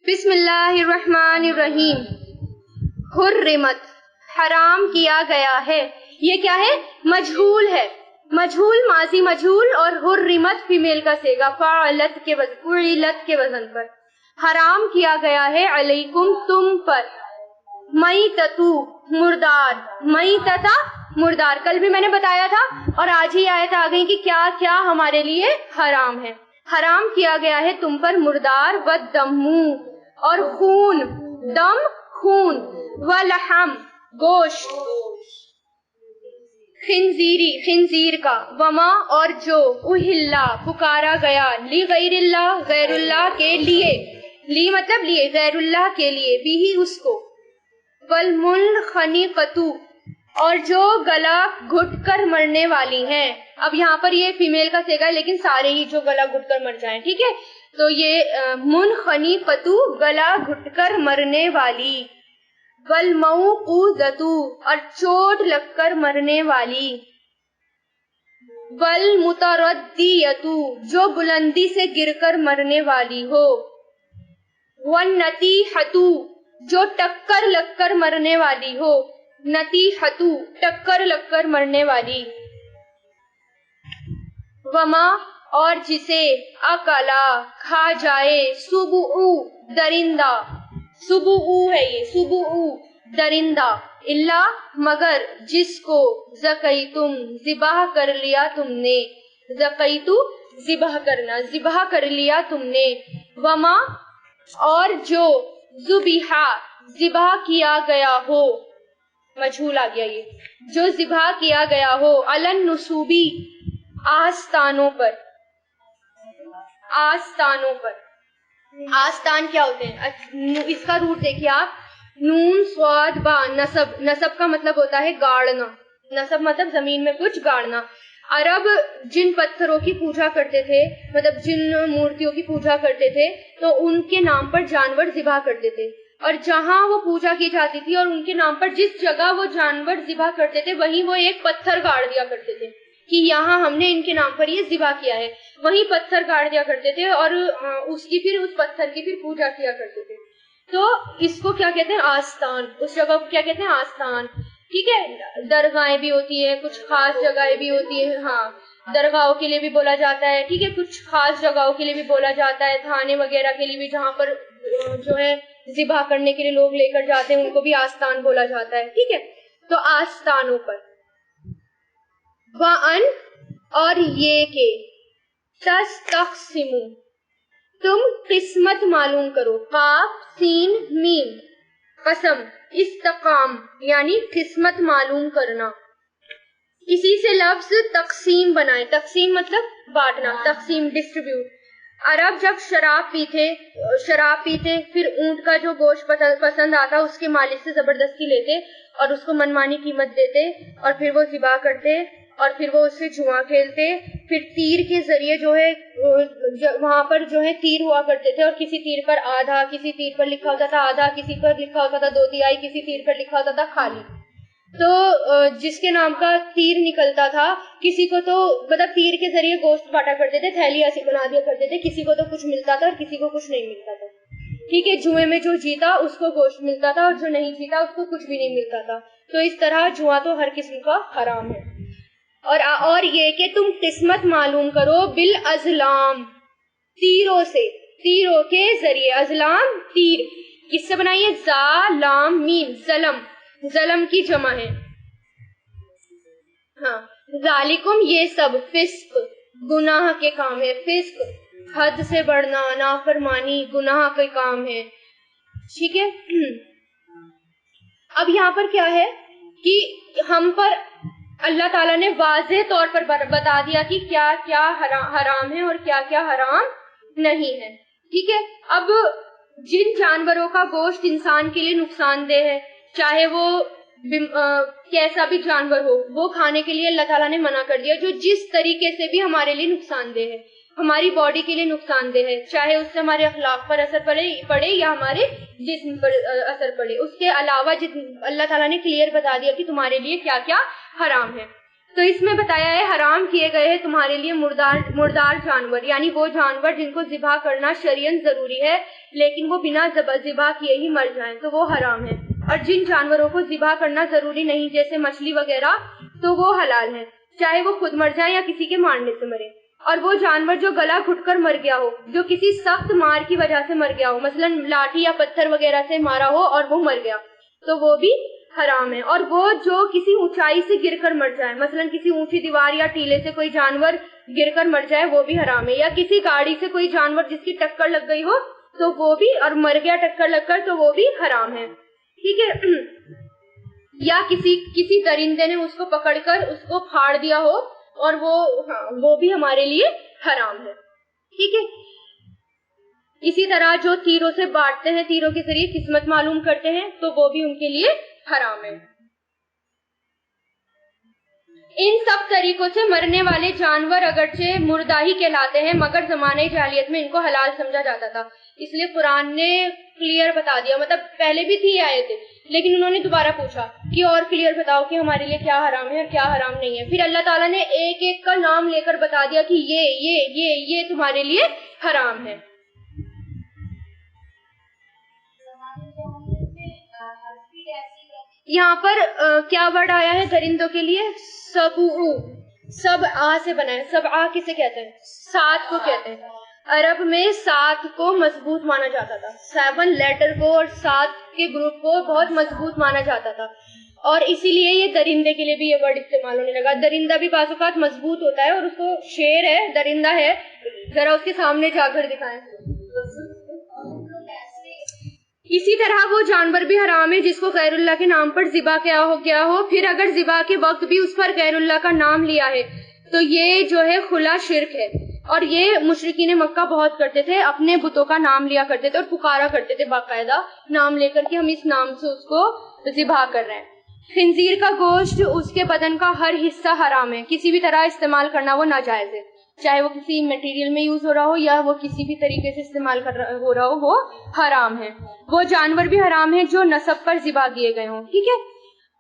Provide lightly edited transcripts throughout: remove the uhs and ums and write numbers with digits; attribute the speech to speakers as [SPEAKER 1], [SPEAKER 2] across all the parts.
[SPEAKER 1] بسم اللہ الرحمن الرحیم. حرمت حرام کیا گیا ہے. یہ کیا ہے؟ مجہول ہے. مجہول ماضی مجہول اور حرمت فیمیل کا صیغہ فعلت کے وزن پر. حرام کیا گیا ہے علیکم تم پر. میتتو مردار. میتتا مردار. کل بھی میں نے بتایا تھا اور آج ہی آیت آ گئی کہ کیا کیا ہمارے لیے حرام ہے. حرام کیا گیا ہے تم پر مردار والدمو اور خون. دم خون. ولحم گوشت. خنزیری خنزیر کا. وما اور جو اہلا پکارا گیا لغیر اللہ غیر اللہ کے لیے. لی مطلب لیے غیر اللہ کے لیے. بھی اس کو. والمنخنقۃ اور جو گلا گھٹ کر مرنے والی ہیں. اب یہاں پر یہ فیمیل کا صیغہ ہے لیکن سارے ہی جو گلا گھٹ کر مر جائیں. ٹھیک ہے تو یہ منخنقۃ گلا گھٹ کر مرنے والی. والموقوذۃ اور چوٹ لگ کر مرنے والی. والمتردیۃ جو بلندی سے گر کر مرنے والی ہو. والنطیحۃ جو ٹکر لگ کر مرنے والی ہو. نطیحۃ ٹکر لگ کر مرنے والی. وما اور جسے اکلا کھا جائے سبع درندہ. سبع ہے یہ سبع درندہ. اللہ مگر جس کو زکیتم ذبح کر لیا تم نے. زکیتو ذبح کرنا ذبح کر لیا تم نے. وما اور جو ذبیحہ ذبح کیا گیا ہو. مجھول آ گیا یہ. جو ذبح کیا گیا ہو علن نصوبی آستانوں پر. آستانوں پر. آستان کیا ہوتے ہیں؟ اس کا روٹ دیکھیے آپ. نون صاد با نصب. نصب کا مطلب ہوتا ہے گاڑنا. نصب مطلب زمین میں کچھ گاڑنا. عرب جن پتھروں کی پوجا کرتے تھے مطلب جن مورتیوں کی پوجا کرتے تھے تو ان کے نام پر جانور ذبح کرتے تھے. اور جہاں وہ پوجا کی جاتی تھی اور ان کے نام پر جس جگہ وہ جانور ذبح کرتے تھے وہیں وہ ایک پتھر گاڑ دیا کرتے تھے کہ یہاں ہم نے ان کے نام پر یہ ذبح کیا ہے. وہیں پتھر گاڑ دیا کرتے تھے اور اس پتھر کی پھر پوجا کیا کرتے تھے. تو اس کو کیا کہتے ہیں؟ آستان. اس جگہ کو کیا کہتے ہیں؟ آستان. ٹھیک ہے. درگاہیں بھی ہوتی ہے کچھ خاص جگہیں بھی ہوتی ہے. ہاں درگاہوں کے لیے بھی بولا جاتا ہے. ٹھیک ہے کچھ خاص جگہوں کے لیے بھی بولا جاتا ہے. تھانے وغیرہ کے لیے بھی جہاں پر جو ہے ذبح کرنے کے لیے لوگ لے کر جاتے ہیں ان کو بھی آستان بولا جاتا ہے. ٹھیک ہے تو آستانوں پر. وَأَنْ اور یہ کہ تستقسموا تم قسمت معلوم کرو. قاف سین میم قسم. استقام یعنی قسمت معلوم کرنا. کسی سے لفظ تقسیم بنائے. تقسیم مطلب بانٹنا. تقسیم ڈسٹریبیوٹ. عرب جب شراب پیتے پھر اونٹ کا جو گوشت پسند آتا اس کے مالک سے زبردستی لیتے اور اس کو منمانی قیمت دیتے اور پھر وہ ذبح کرتے اور پھر وہ اس سے جوا کھیلتے. پھر تیر کے ذریعے جو ہے وہاں پر جو ہے تیر ہوا کرتے تھے اور کسی تیر پر آدھا, کسی تیر پر لکھا ہوتا تھا آدھا, کسی پر لکھا ہوتا تھا 2/3, کسی تیر پر لکھا ہوتا تھا خالی. تو جس کے نام کا تیر نکلتا تھا کسی کو تو مطلب تیر کے ذریعے گوشت بانٹا کرتے تھے. تھیلی ایسی بنا دیا کرتے تھے. کسی کو تو کچھ ملتا تھا اور کسی کو کچھ نہیں ملتا تھا. ٹھیک ہے. جوئے میں جو جیتا اس کو گوشت ملتا تھا اور جو نہیں جیتا اس کو کچھ بھی نہیں ملتا تھا. تو اس طرح جوا تو ہر قسم کا حرام ہے. اور یہ کہ تم قسمت معلوم کرو بالازلام تیروں سے. تیروں کے ذریعے. ازلام تیر. کس سے بنائیے؟ زا لام میم ظلم. ظلم کی جمع ہے. ہاں ذالکم یہ سب فسق گناہ کے کام ہے. فسق حد سے بڑھنا, نافرمانی, گناہ کے کام ہے. ٹھیک ہے. اب یہاں پر کیا ہے کہ ہم پر اللہ تعالیٰ نے واضح طور پر بتا دیا کہ کیا کیا حرام ہے اور کیا کیا حرام نہیں ہے. ٹھیک ہے. اب جن جانوروں کا گوشت انسان کے لیے نقصان دہ ہے چاہے وہ کیسا بھی جانور ہو وہ کھانے کے لیے اللہ تعالیٰ نے منع کر دیا. جو جس طریقے سے بھی ہمارے لیے نقصان دہ ہے, ہماری باڈی کے لیے نقصان دہ ہے, چاہے اس سے ہمارے اخلاق پر اثر پڑے یا ہمارے جسم پر اثر پڑے. اس کے علاوہ اللہ تعالیٰ نے کلیئر بتا دیا کہ تمہارے لیے کیا کیا حرام ہے. تو اس میں بتایا ہے حرام کیے گئے ہیں تمہارے لیے مردار جانور, یعنی وہ جانور جن کو ذبح کرنا شرعاً ضروری ہے, لیکن وہ بنا ذبح کیے ہی مر جائیں تو وہ حرام ہے. اور جن جانوروں کو ذبح کرنا ضروری نہیں جیسے مچھلی وغیرہ تو وہ حلال ہے، چاہے وہ خود مر جائے یا کسی کے مارنے سے مرے. اور وہ جانور جو گلا گھٹ کر مر گیا ہو، جو کسی سخت مار کی وجہ سے مر گیا ہو، مثلا لاٹھی یا پتھر وغیرہ سے مارا ہو اور وہ مر گیا تو وہ بھی حرام ہے. اور وہ جو کسی اونچائی سے گر کر مر جائے، مثلا کسی اونچی دیوار یا ٹیلے سے کوئی جانور گر کر مر جائے وہ بھی حرام ہے. یا کسی گاڑی سے کوئی جانور جس کی ٹکر لگ گئی ہو تو وہ بھی، اور مر گیا ٹکر لگ کر تو وہ بھی حرام ہے. ٹھیک ہے. یا کسی درندے نے اس کو پکڑ کر اس کو پھاڑ دیا ہو اور وہ بھی ہمارے لیے حرام ہے. ٹھیک ہے. اسی طرح جو تیروں سے بانٹتے ہیں، تیروں کے ذریعے قسمت معلوم کرتے ہیں تو وہ بھی ان کے لیے حرام ہے. ان سب طریقوں سے مرنے والے جانور اگرچہ مردہ ہی کہلاتے ہیں مگر زمانہ جاہلیت میں ان کو حلال سمجھا جاتا تھا. اس لیے قرآن نے کلیئر بتا دیا، مطلب پہلے بھی تھی آیتیں لیکن انہوں نے دوبارہ پوچھا کہ اور کلیئر بتاؤ کہ ہمارے لیے کیا حرام ہے اور کیا حرام نہیں ہے. پھر اللہ تعالیٰ نے ایک ایک کا نام لے کر بتا دیا کہ یہ تمہارے لیے حرام ہے. یہاں پر کیا ورڈ آیا ہے درندوں کے لیے؟ سبع. سبع سے بنا ہے. سبع کسے کہتے ہیں؟ 7 کو کہتے ہیں. عرب میں 7 کو مضبوط مانا جاتا تھا. 7 لیٹر کو اور 7 کے گروپ کو بہت مضبوط مانا جاتا تھا اور اسی لیے یہ درندے کے لیے بھی یہ ورڈ استعمال ہونے لگا. درندہ بھی بعض اوقات مضبوط ہوتا ہے اور اس کو شیر ہے، درندہ ہے، ذرا اس کے سامنے جا کر دکھائیں. اسی طرح وہ جانور بھی حرام ہے جس کو غیر اللہ کے نام پر ذبح کیا ہو گیا ہو، پھر اگر ذبح کے وقت بھی اس پر غیر اللہ کا نام لیا ہے تو یہ جو ہے کھلا شرک ہے. اور یہ مشرکین مکہ بہت کرتے تھے، اپنے بتوں کا نام لیا کرتے تھے اور پکارا کرتے تھے باقاعدہ نام لے کر کہ ہم اس نام سے اس کو ذبح کر رہے ہیں. خنزیر کا گوشت، اس کے بدن کا ہر حصہ حرام ہے، کسی بھی طرح استعمال کرنا وہ ناجائز ہے، چاہے وہ کسی میٹیریل میں یوز ہو رہا ہو یا وہ کسی بھی طریقے سے استعمال ہو رہا ہو، وہ حرام ہے. وہ جانور بھی حرام ہے جو نسب پر ذبح کیے گئے ہوں. ٹھیک ہے.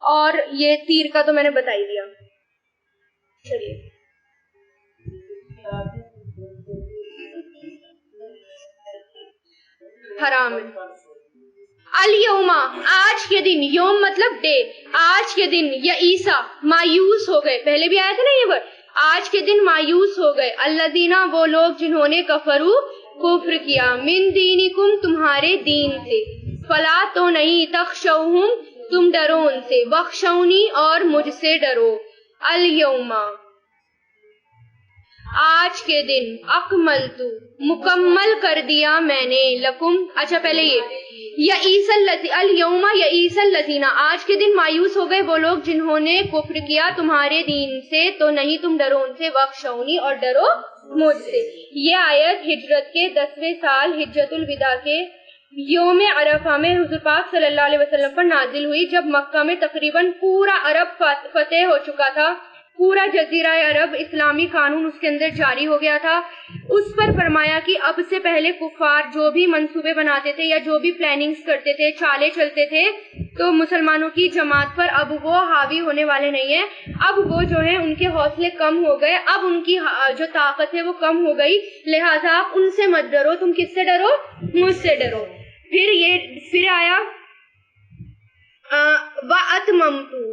[SPEAKER 1] اور یہ تیر کا تو میں نے بتا ہی دیا. چلیے حرام ہے. الیوم، آج کے دن، یوم مطلب ڈے، آج کے دن یا عیسیٰ مایوس ہو گئے. پہلے بھی آیا تھا نا یہ ورڈ، آج کے دن مایوس ہو گئے. الذین، وہ لوگ جنہوں نے کفرو، کفر کیا، من دینکم، تمہارے دین سے، فلا تو نہیں، تخشوہم، تم ڈرو ان سے، وخشونی، اور مجھ سے ڈرو. الیوم، آج کے دن، اکملت، مکمل کر دیا میں نے، لکم، اچھا پہلے یہ الیوم یئیس الذین، آج کے دن مایوس ہو گئے وہ لوگ جنہوں نے کفر کیا تمہارے دین سے، تو نہیں تم ڈرو ان سے، وخشونی، اور ڈرو مجھ سے. یہ آیت ہجرت کے 10ویں سال حجۃ الوداع کے یوم عرفہ میں حضور پاک صلی اللہ علیہ وسلم پر نازل ہوئی، جب مکہ میں تقریباً پورا عرب فتح ہو چکا تھا، پورا جزیرہ عرب اسلامی قانون اس کے اندر جاری ہو گیا تھا. اس پر فرمایا کہ اب سے پہلے کفار جو بھی منصوبے بناتے تھے یا جو بھی پلاننگز کرتے تھے، چالے چلتے تھے، تو مسلمانوں کی جماعت پر اب وہ حاوی ہونے والے نہیں ہیں. اب وہ جو ہیں ان کے حوصلے کم ہو گئے، اب ان کی جو طاقت ہے وہ کم ہو گئی، لہٰذا آپ ان سے مت ڈرو. تم کس سے ڈرو؟ مجھ سے ڈرو. پھر آیا وَأَتْمَمْتُ،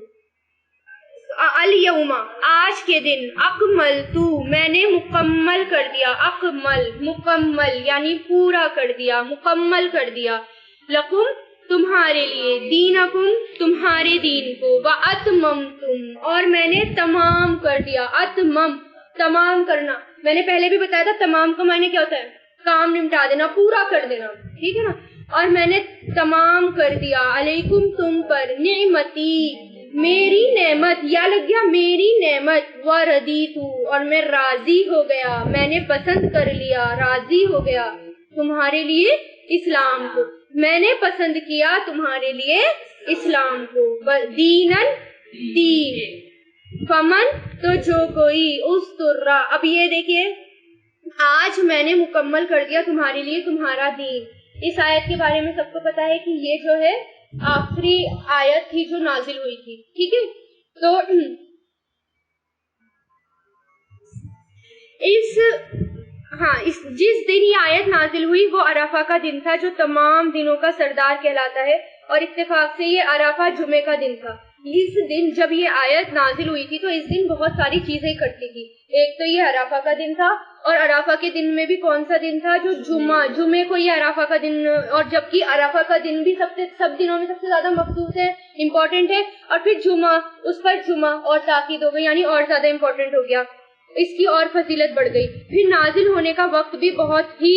[SPEAKER 1] الیوم، آج کے دن، اکملت، میں نے مکمل کر دیا، اکمل، مکمل یعنی پورا کر دیا، مکمل کر دیا، لکم، تمہارے لیے، دینکم، تمہارے دین کو، واتممتم، اور میں نے تمام کر دیا. اتمم، تمام کرنا. میں نے پہلے بھی بتایا تھا تمام کا معنی کیا ہوتا ہے؟ کام نمٹا دینا، پورا کر دینا. ٹھیک ہے نا. اور میں نے تمام کر دیا، علیکم، تم پر، نعمتی، میری نعمت، یا لگ گیا میری نعمت، وردیت، اور میں راضی ہو گیا، میں نے پسند کر لیا، راضی ہو گیا تمہارے لیے اسلام کو، میں نے پسند کیا تمہارے لیے اسلام کو، دینن، دین، فمن، تو جو کوئی، استرا. اب یہ دیکھیے، آج میں نے مکمل کر دیا تمہارے لیے تمہارا دین. اس آیت کے بارے میں سب کو پتا ہے کہ یہ جو ہے آخری آیت تھی جو نازل ہوئی تھی. ٹھیک ہے. تو اس ہاں جس دن یہ آیت نازل ہوئی وہ عرفہ کا دن تھا جو تمام دنوں کا سردار کہلاتا ہے، اور اتفاق سے یہ عرفہ جمعے کا دن تھا۔ اس دن جب یہ آیت نازل ہوئی تھی تو اس دن بہت ساری چیزیں اکٹھی تھی۔ ایک تو یہ عرفہ کا دن تھا، اور عرفہ کے دن میں بھی کون سا دن تھا؟ جو جمعے کو یہ عرفہ کا دن، اور جبکہ عرفہ کا دن بھی سب دنوں میں سب سے زیادہ مخصوص ہے، امپورٹنٹ ہے، اور پھر جمعہ، اس پر جمعہ اور تاکید ہو گئی، یعنی اور زیادہ امپورٹنٹ ہو گیا، اس کی اور فضیلت بڑھ گئی۔ پھر نازل ہونے کا وقت بھی بہت ہی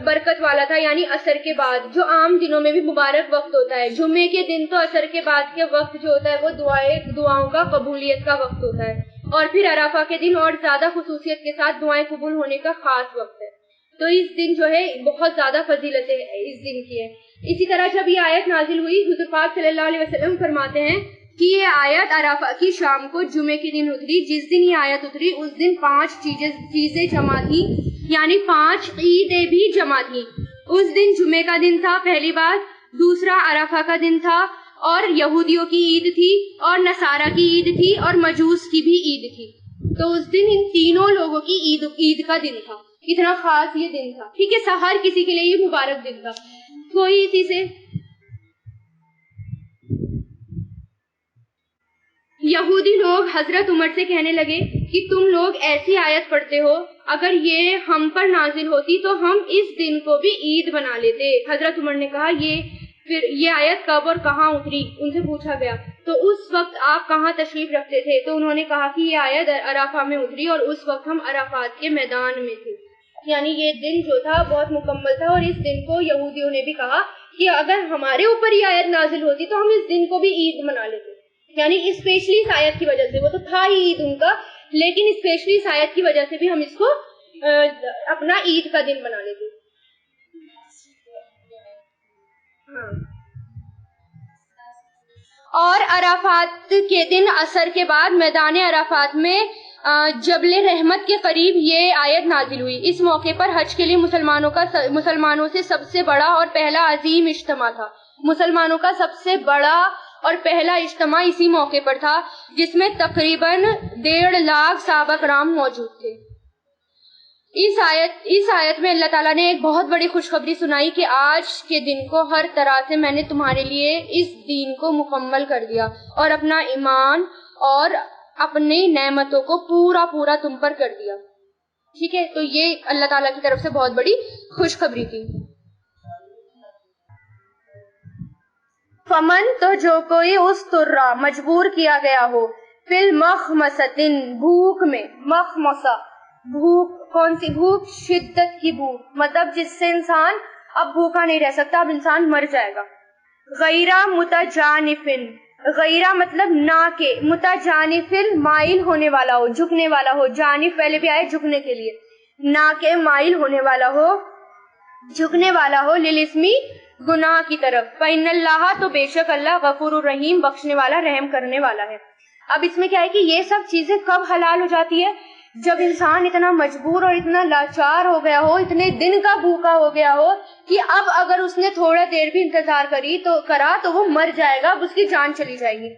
[SPEAKER 1] برکت والا تھا، یعنی عصر کے بعد، جو عام دنوں میں بھی مبارک وقت ہوتا ہے، جمعے کے دن تو عصر کے بعد کے وقت جو ہوتا ہے وہ دعاؤں کا قبولیت کا وقت ہوتا ہے، اور پھر عرفہ کے دن اور زیادہ خصوصیت کے ساتھ دعائیں قبول ہونے کا خاص وقت ہے۔ تو اس دن جو ہے بہت زیادہ فضیلتیں اس دن کی ہے۔ اسی طرح جب یہ آیت نازل ہوئی، حضور پاک صلی اللہ علیہ وسلم فرماتے ہیں کہ یہ آیت عرفہ کی شام کو جمعے کے دن اتری۔ جس دن یہ آیت اتری اس دن 5 چیزیں جمع تھی، یعنی 5 عیدیں بھی جمع تھی۔ اس دن جمعے کا دن تھا پہلی بات، دوسرا عرفہ کا دن تھا، اور یہودیوں کی عید تھی، اور نصارہ کی عید تھی، اور مجوس کی بھی عید تھی۔ تو اس دن ان تینوں لوگوں کی عید کا دن تھا، اتنا خاص یہ دن تھا، ٹھیک ہے، ہر کسی کے لیے یہ مبارک دن تھا۔ کوئی اسی سے یہودی لوگ حضرت عمر سے کہنے لگے کہ تم لوگ ایسی آیت پڑھتے ہو، اگر یہ ہم پر نازل ہوتی تو ہم اس دن کو بھی عید بنا لیتے۔ حضرت عمر نے کہا یہ آیت کب اور کہاں اتری؟ ان سے پوچھا گیا تو اس وقت آپ کہاں تشریف رکھتے تھے؟ تو انہوں نے کہا کہ یہ آیت عرفہ میں اتری اور اس وقت ہم عرفات کے میدان میں تھے، یعنی یہ دن جو تھا بہت مکمل تھا، اور اس دن کو یہودیوں نے بھی کہا کہ اگر ہمارے اوپر یہ آیت نازل ہوتی تو ہم اس دن کو بھی عید منا لیتے، یعنی اسپیشلی اس آیت کی وجہ سے، وہ تو تھا ہی عید ان کا، لیکن اسپیشلی اس آیت کی وجہ سے بھی ہم اس کو اپنا عید کا دن بنا لیتے۔ اور عرفات کے دن عصر کے بعد میدان عرفات میں جبل رحمت کے قریب یہ آیت نازل ہوئی۔ اس موقع پر حج کے لیے مسلمانوں سے سب سے بڑا اور پہلا عظیم اجتماع تھا۔ مسلمانوں کا سب سے بڑا اور پہلا اجتماع اسی موقع پر تھا، جس میں تقریباً 1.5 لاکھ صحابہ کرام موجود تھے۔ اس آیت میں اللہ تعالیٰ نے ایک بہت بڑی خوشخبری سنائی کہ آج کے دن کو ہر طرح سے میں نے تمہارے لیے اس دین کو مکمل کر دیا، اور اپنا ایمان اور اپنی نعمتوں کو پورا تم پر کر دیا، ٹھیک ہے۔ تو یہ اللہ تعالیٰ کی طرف سے بہت بڑی خوشخبری تھی۔ فمن، تو جو کوئی اس طرح مجبور کیا گیا ہو، فی المخمصۃ، بھوک میں، مخمصہ بھوک، کون سی بھوک؟ شدت کی بھوک، مطلب جس سے انسان اب بھوکا نہیں رہ سکتا، اب انسان مر جائے گا۔ غیرہ متجانف، غیرہ مطلب نہ کہ، متجانف مائل ہونے والا ہو، جھکنے والا ہو، جانف پہلے بھی آئے جھکنے کے لیے، نہ کہ مائل ہونے والا ہو، جھکنے والا ہو، للاسمی گناہ کی طرف، فإن اللہ، تو بے شک اللہ، غفور الرحیم، بخشنے والا، رحم کرنے والا ہے۔ اب اس میں کیا ہے کہ یہ سب چیزیں کب حلال ہو جاتی ہے؟ جب انسان اتنا مجبور اور اتنا لاچار ہو گیا ہو، اتنے دن کا بھوکا ہو گیا ہو کہ اب اگر اس نے تھوڑا دیر بھی انتظار کرا تو وہ مر جائے گا، اب اس کی جان چلی جائے گی،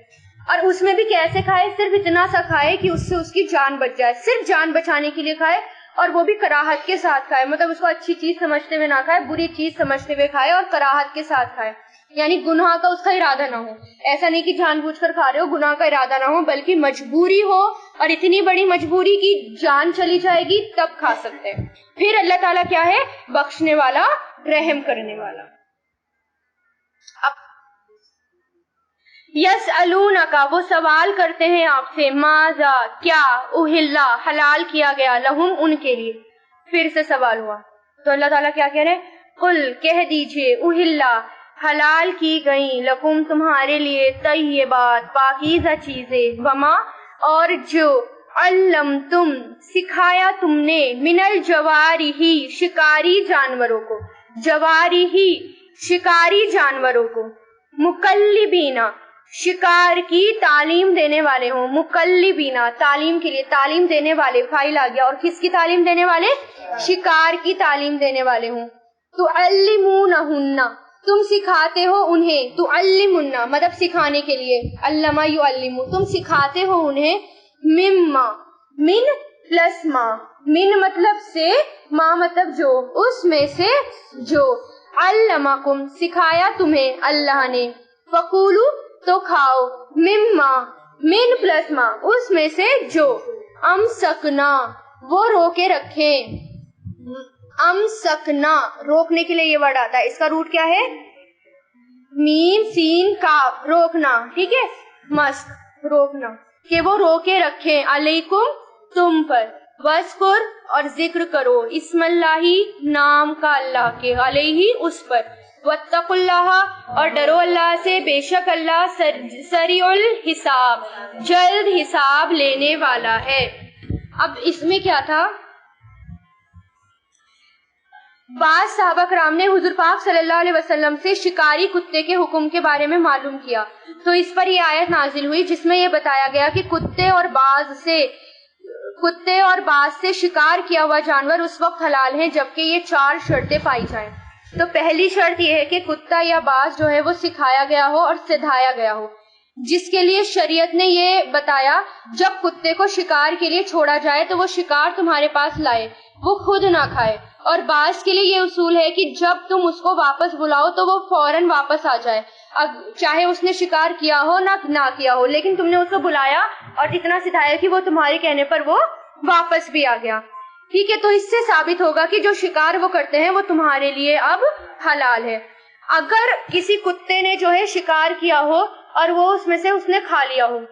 [SPEAKER 1] اور اس میں بھی کیسے کھائے؟ صرف اتنا سا کھائے کہ اس سے اس کی جان بچ جائے، صرف جان بچانے کے لیے کھائے، اور وہ بھی کراہت کے ساتھ کھائے، مطلب اس کو اچھی چیز سمجھتے ہوئے نہ کھائے، بری چیز سمجھتے ہوئے کھائے، اور کراہت کے ساتھ کھائے، یعنی گناہ کا اس کا ارادہ نہ ہو، ایسا نہیں کہ جان بوجھ کر کھا رہے ہو، گناہ کا ارادہ نہ ہو، بلکہ مجبوری ہو، اور اتنی بڑی مجبوری کی جان چلی جائے گی تب کھا سکتے ہیں۔ پھر اللہ تعالیٰ کیا ہے؟ بخشنے والا، رحم کرنے والا۔ یسألونک، وہ سوال کرتے ہیں آپ سے، ماذا، کیا، اہلا، حلال کیا گیا، لہم، ان کے لیے، پھر سے سوال ہوا، تو اللہ تعالیٰ کیا کہہ رہے ہیں؟ قل، کہہ دیجئے، اہلا، حلال کی گئی، لکم، تمہارے لیے، طیبات، پاکیزہ چیزیں، وما، اور جو، علمتم، سکھایا تم نے، من الجوارح، شکاری جانوروں کو، جوارح، شکاری جانوروں کو، مکلبینا، شکار کی تعلیم دینے والے ہوں، مکلبینا، تعلیم کے لیے، تعلیم دینے والے، فائل آ گیا، اور کس کی تعلیم دینے والے؟ شکار کی تعلیم دینے والے ہوں، تعلمونہن، تم سکھاتے ہو انہیں، تعلمن مطلب سکھانے کے لیے، علمہ یعلم، تم سکھاتے ہو انہیں، مما، من پلس ما، من مطلب سے، ما مطلب جو، اس میں سے جو، علمکم سکھایا تمہیں اللہ نے، فقولو تو کھاؤ، مما من پلس ما اس میں سے جو، امسکنا وہ روکے رکھیں، امسکنا روکنے کے لیے یہ ورڈ آتا ہے، اس کا روٹ کیا ہے؟ میم سین کاف، روکنا، ٹھیک ہے، مسک روکنا، کہ وہ روکے رکھیں، علیکم تم پر، وذکر اور ذکر کرو، اسم اللہ نام کا اللہ کے، علیہ اس پر، واتقوا اللہ اور ڈرو اللہ سے، بے شک اللہ سریع الحساب جلد حساب لینے والا ہے۔ اب اس میں کیا تھا، بعض صحابہ کرام نے حضور پاک صلی اللہ علیہ وسلم سے شکاری کتے کے حکم کے بارے میں معلوم کیا، تو اس پر یہ آیت نازل ہوئی جس میں یہ بتایا گیا کہ کتے اور باز سے شکار کیا ہوا جانور اس وقت حلال ہیں جبکہ یہ 4 شرطیں پائی جائیں۔ تو پہلی شرط یہ ہے کہ کتا یا باز جو ہے وہ سکھایا گیا ہو اور سدھایا گیا ہو، جس کے لیے شریعت نے یہ بتایا جب کتے کو شکار کے لیے چھوڑا جائے تو وہ شکار تمہارے پاس لائے، وہ خود نہ کھائے، اور باز کے لیے یہ اصول ہے کہ جب تم اس کو واپس بلاؤ تو وہ فوراً واپس آ جائے، چاہے اس نے شکار کیا ہو نہ کیا ہو، لیکن تم نے اس کو بلایا اور اتنا سدھایا کہ وہ تمہارے کہنے پر وہ واپس بھی آ گیا، ٹھیک ہے۔ تو اس سے ثابت ہوگا کہ جو شکار وہ کرتے ہیں وہ تمہارے لیے اب حلال ہے۔ اگر کسی کتے نے جو ہے شکار کیا ہو اور وہ اس میں سے اس نے کھا لیا ہو،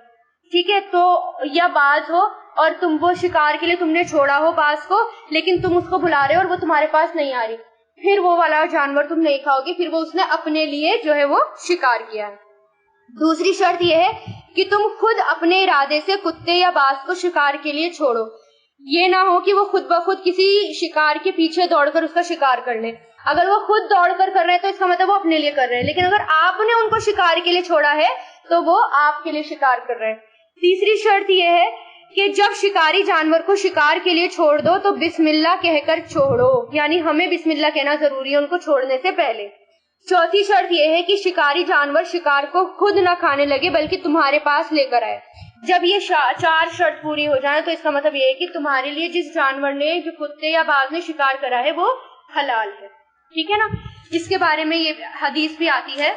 [SPEAKER 1] ٹھیک ہے، تو یا باز ہو اور تم وہ شکار کے لیے تم نے چھوڑا ہو باز کو، لیکن تم اس کو بلا رہے ہو اور وہ تمہارے پاس نہیں آ رہی، پھر وہ والا جانور تم نہیں کھاؤ گے، پھر وہ اس نے اپنے لیے جو ہے وہ شکار کیا ہے۔ دوسری شرط یہ ہے کہ تم خود اپنے ارادے سے کتے یا باز کو شکار کے لیے چھوڑو، یہ نہ ہو کہ وہ خود بخود کسی شکار کے پیچھے دوڑ کر اس کا شکار کر لیں۔ اگر وہ خود دوڑ کر رہے ہیں تو اس کا مطلب وہ اپنے لیے کر رہے ہیں، لیکن اگر آپ نے ان کو شکار کے لیے چھوڑا ہے تو وہ آپ کے لیے شکار کر رہے ہیں۔ تیسری شرط یہ ہے کہ جب شکاری جانور کو شکار کے لیے چھوڑ دو تو بسم اللہ کہہ کر چھوڑو، یعنی ہمیں بسم اللہ کہنا ضروری ہے ان کو چھوڑنے سے پہلے۔ چوتھی شرط یہ ہے کہ شکاری جانور شکار کو خود نہ کھانے لگے بلکہ تمہارے پاس لے کر آئے۔ جب یہ 4 شرط پوری ہو جائیں تو اس کا مطلب یہ ہے کہ تمہارے لیے جس جانور نے، جو کتے یا باز نے شکار کرا ہے وہ حلال ہے، ٹھیک ہے نا۔ اس کے بارے میں یہ حدیث بھی آتی ہے،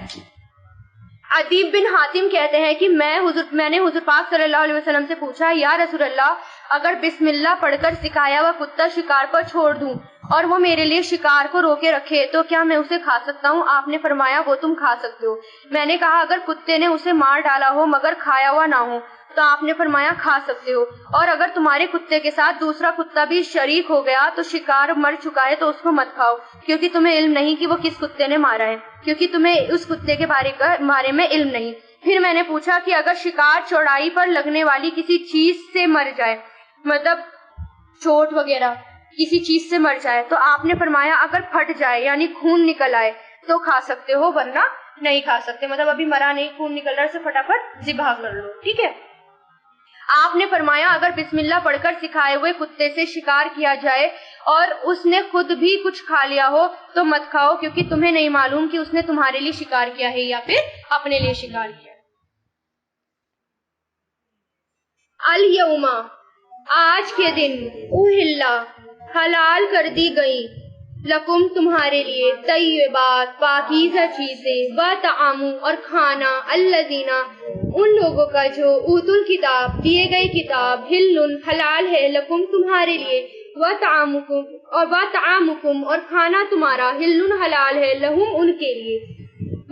[SPEAKER 1] عدیب بن حاتم کہتے ہیں کہ میں نے حضور پاک صلی اللہ علیہ وسلم سے پوچھا، یا رسول اللہ، اگر بسم اللہ پڑھ کر سکھایا ہوا کتا شکار پر چھوڑ دوں اور وہ میرے لیے شکار کو روکے رکھے تو کیا میں اسے کھا سکتا ہوں؟ آپ نے فرمایا وہ تم کھا سکتے ہو۔ میں نے کہا اگر کتے نے اسے مار ڈالا ہو مگر کھایا ہوا نہ ہو تو آپ نے فرمایا کھا سکتے ہو، اور اگر تمہارے کتے کے ساتھ دوسرا کتا بھی شریک ہو گیا تو شکار مر چکا ہے تو اس کو مت کھاؤ، کیونکہ تمہیں علم نہیں کہ وہ کس کتے نے مارا ہے، کیونکہ تمہیں اس کتے کے بارے میں علم نہیں۔ پھر میں نے پوچھا کہ اگر شکار چوڑائی پر لگنے والی کسی چیز سے مر جائے، مطلب چوٹ وغیرہ کسی چیز سے مر جائے، تو آپ نے فرمایا اگر پھٹ جائے یعنی خون نکل آئے تو کھا سکتے ہو ورنہ نہیں کھا سکتے، مطلب ابھی مرا نہیں، خون نکل رہا ہے، اسے فٹافٹ ذبح کر لو، ٹھیک ہے۔ آپ نے فرمایا اگر بسم اللہ پڑھ کر سکھائے ہوئے کتے سے شکار کیا جائے اور اس نے خود بھی کچھ کھا لیا ہو تو مت کھاؤ، کیونکہ تمہیں نہیں معلوم کہ اس نے تمہارے لیے شکار کیا ہے یا پھر اپنے لیے شکار کیا ہے۔ الیوم آج کے دن، اوہلا حلال کر دی گئی، لکم تمہارے لیے، طیبات پاکیزہ چیزیں، وطعام اور کھانا، الذین ان لوگوں کا جو اوتوا الکتاب دیے گئے کتاب، حل حلال ہے، لکم تمہارے لیے، وطعامکم اور کھانا تمہارا، حل حلال ہے، لہم ان کے لیے،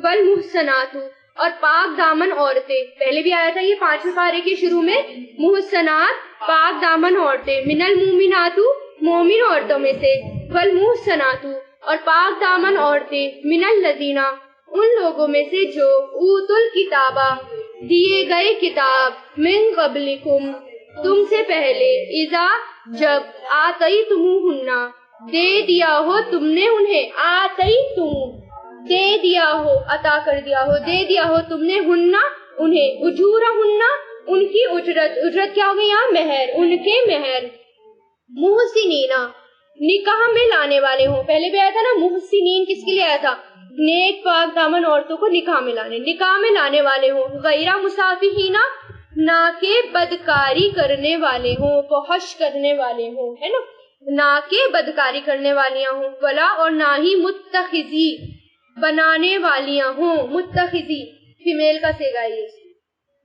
[SPEAKER 1] والمحصنات اور پاک دامن عورتیں، پہلے بھی آیا تھا یہ 5ویں پارے کے شروع میں، محصنات پاک دامن عورتیں، من المومنات مومن عورتوں میں سے، والمحصنات اور پاک دامن عورتیں، من الذین ان لوگوں میں سے جو اوتوا الکتاب دیے گئے کتاب، من قبلکم تم سے پہلے، اذا جب آتیتموہن دے دیا ہو تم نے انہیں، آتیتم دے دیا ہو، عطا کر دیا ہو، دے دیا ہو تم نے، ہننا انہیں، اجورہن ان کی اجرت، اجرت کیا ہو گئی یہاں؟ مہر، ان کے مہر، محسنین نکاح میں لانے والے ہوں، پہلے بھی آیا تھا نا محسنین کس کے لیے آیا تھا؟ نیک پاک دامن عورتوں کو نکاح میں لانے والے ہوں، غیر مسافحین نہ کہ بدکاری کرنے والے ہوں، فحش کرنے والے ہوں، ہے نا۔ نہ کہ بدکاری کرنے والیاں ہوں، ولا اور نہ ہی متخذی بنانے والیاں ہوں، متخذی فیمیل کا صیغہ ہے،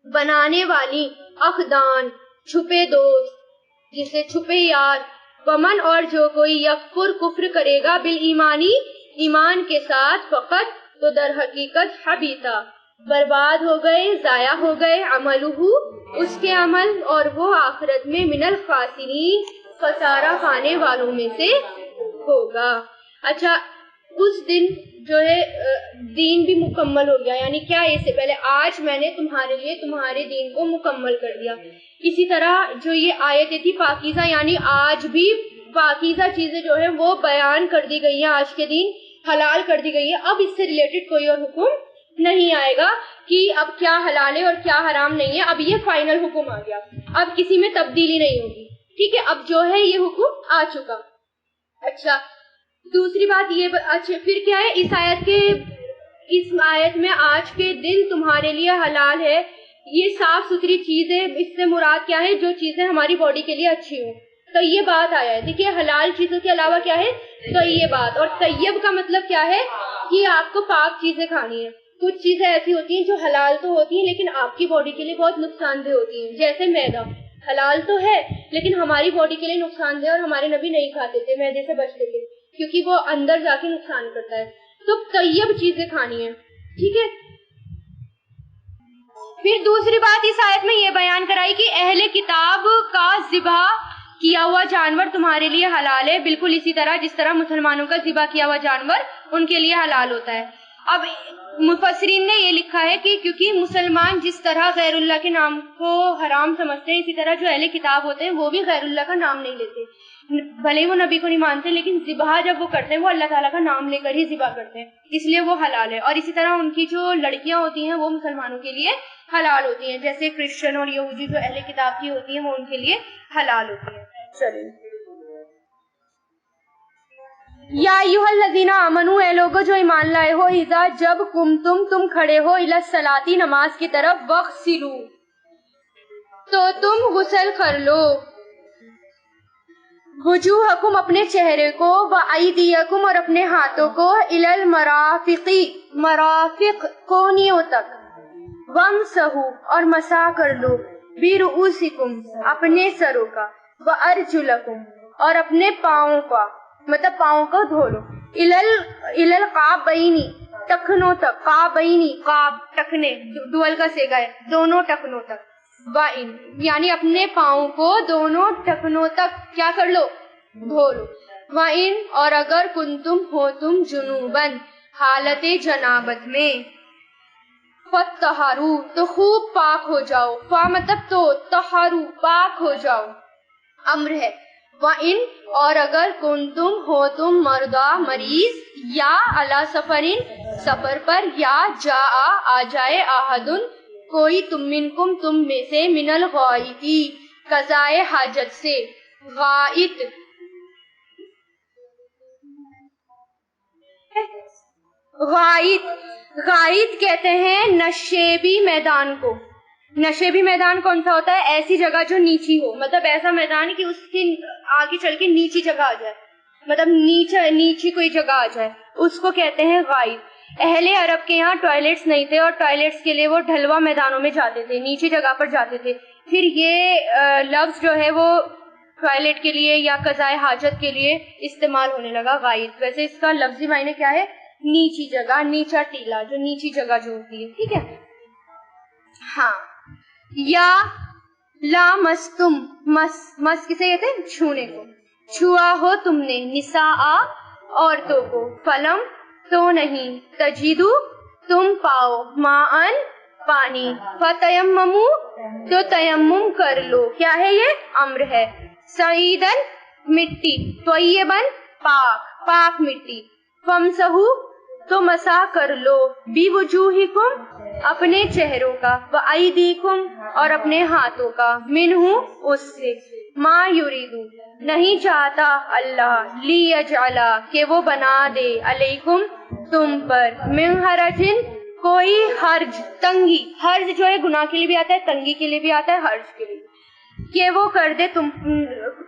[SPEAKER 1] بنانے والی، اخدان چھپے دوست، جسے چھپے یار، ومن اور جو کوئی یکفر کفر کرے گا بالایمانی ایمان کے ساتھ، فقط تو در حقیقت حبیتا برباد ہو گئے، ضائع ہو گئے، عملہ اس کے عمل، اور وہ آخرت میں من الخاسرین خسارہ پانے والوں میں سے ہوگا۔ اچھا، اس دن جو ہے دین بھی مکمل ہو گیا، یعنی کیا، اس سے پہلے آج میں نے تمہارے لیے تمہارے دین کو مکمل کر دیا۔ اسی طرح جو یہ آیتیں تھی پاکیزہ، یعنی آج بھی پاکیزہ چیزیں جو ہیں وہ بیان کر دی گئی ہیں، آج کے دن حلال کر دی گئی ہے۔ اب اس سے ریلیٹڈ کوئی اور حکم نہیں آئے گا کہ اب کیا حلال ہے اور کیا حرام نہیں ہے، اب یہ فائنل حکم آ گیا، اب کسی میں تبدیلی نہیں ہوگی، ٹھیک ہے، اب جو ہے یہ حکم آ چکا۔ اچھا، دوسری بات یہ، اچھا پھر کیا ہے اس آیت میں آج کے دن تمہارے لیے حلال ہے، یہ صاف ستھری چیز ہے، اس سے مراد کیا ہے، جو چیزیں ہماری باڈی کے لیے اچھی ہوں، طیبات آیا ہے، دیکھیے حلال چیزوں کے علاوہ کیا ہے، طیبات، اور طیب کا مطلب کیا ہے کہ آپ کو پاک چیزیں کھانی ہیں۔ کچھ چیزیں ایسی ہوتی ہیں جو حلال تو ہوتی ہیں لیکن آپ کی باڈی کے لیے بہت نقصان دہ ہوتی ہیں، جیسے میدا حلال تو ہے لیکن ہماری باڈی کے لیے نقصان دہ، اور ہمارے نبی نہیں کھاتے تھے، میدے سے بچتے تھے کیونکہ وہ اندر جا کے نقصان کرتا ہے، تو طیب چیزیں کھانی ہیں، ٹھیک ہے۔ پھر دوسری بات اس آیت میں یہ بیان کرائی کہ اہل کتاب کا ذبح کیا ہوا جانور تمہارے لیے حلال ہے، بالکل اسی طرح جس طرح مسلمانوں کا ذبح کیا ہوا جانور ان کے لیے حلال ہوتا ہے۔ اب مفسرین نے یہ لکھا ہے کہ کیونکہ مسلمان جس طرح غیر اللہ کے نام کو حرام سمجھتے ہیں، اسی طرح جو اہل کتاب ہوتے ہیں وہ بھی غیر اللہ کا نام نہیں لیتے، بھلے وہ نبی کو نہیں مانتے، لیکن ذبح جب وہ کرتے ہیں وہ اللہ تعالیٰ کا نام لے کر ہی ذبح کرتے ہیں، اس لیے وہ حلال ہے۔ اور اسی طرح ان کی جو لڑکیاں ہوتی ہیں وہ مسلمانوں کے لیے حلال ہوتی ہیں، جیسے کرسچن اور یہودی جو اہل کتاب کی ہوتی ہیں وہ ان کے لیے حلال ہوتی ہیں۔ چلیں، یا ایھا الذین آمنوا، اے لوگو جو ایمان لائے ہو، اذا جب تم کھڑے ہو الی الصلاۃ نماز کی طرف، وغسلوا تو تم غسل کر لو، وجوہکم اپنے چہرے کو، وایدیکم اور اپنے ہاتھوں کو، الی المرافق مرافق کونیوں تک، وامسحوا اور مسح کر لو، برؤوسکم اپنے سروں کا، وارجلکم اور اپنے پاؤں کا، مطلب پاؤں کو دھو لو، الی القعبین ٹخنوں تک، قعبین قعب ٹخنے، ڈوئل کا صیغہ ہے، دونوں ٹخنوں تک، وَإِن یعنی اپنے پاؤں کو دونوں ٹخنوں تک کیا کر لو، دھو لو، وَإِن اور اگر کنتم ہو تم جنوباً حالت جنابت میں، فَطَّہَرُوا تو خوب پاک ہو جاؤ، فا مطلب تو، طہروا پاک ہو جاؤ، امر ہے، وَإِن اور اگر کنتم ہو تم مرضی مریض، یا علی سفرین سفر پر، یا جاء آ جائے احدن کوئی، منکم تم میں سے، من الغائط قضائے حاجت سے، غائط غائط کہتے ہیں نشیبی میدان کو۔ نشیبی میدان کون سا ہوتا ہے؟ ایسی جگہ جو نیچی ہو، مطلب ایسا میدان کہ اس کی آگے چل کے نیچی جگہ آ جائے، مطلب نیچی کوئی جگہ آ جائے، اس کو کہتے ہیں غائط۔ اہل عرب کے یہاں ٹوائلٹس نہیں تھے اور ٹوائلٹس کے لیے وہ ڈھلوا میدانوں میں جاتے تھے، نیچی جگہ پر جاتے تھے، پھر یہ لفظ جو ہے وہ ٹوائلٹ کے لیے یا قضائے حاجت کے لیے استعمال ہونے لگا، غائط۔ ویسے اس کا لفظی معنی کیا ہے؟ نیچی جگہ، نیچا ٹیلا، جو نیچی جگہ جو ہوتی ہے، ٹھیک ہے۔ ہاں، یا لامستم مس کسے کہتے ہیں؟ چھونے کو، چھوا ہو تم نے، نساء عورتوں کو، فلم تو نہیں، تجدو تم پاؤ، ماءن پانی، فتیممو تو تیمم کر لو، کیا ہے یہ؟ امر ہے، سعیدن مٹی، طیبن پاک مٹی، فمسحو تو مسح کر لو، بوجوہکم اپنے چہروں کا، وایدیکم اور اپنے ہاتھوں کا، منہ اس سے، ما یریدو نہیں چاہتا اللہ، لیجعل کہ وہ بنا دے، علیکم تم پر، من حرجن کوئی حرج، تنگی، حرج جو ہے گناہ کے لیے بھی آتا ہے، تنگی کے لیے بھی آتا ہے، حرج کے لیے، کہ وہ کر دے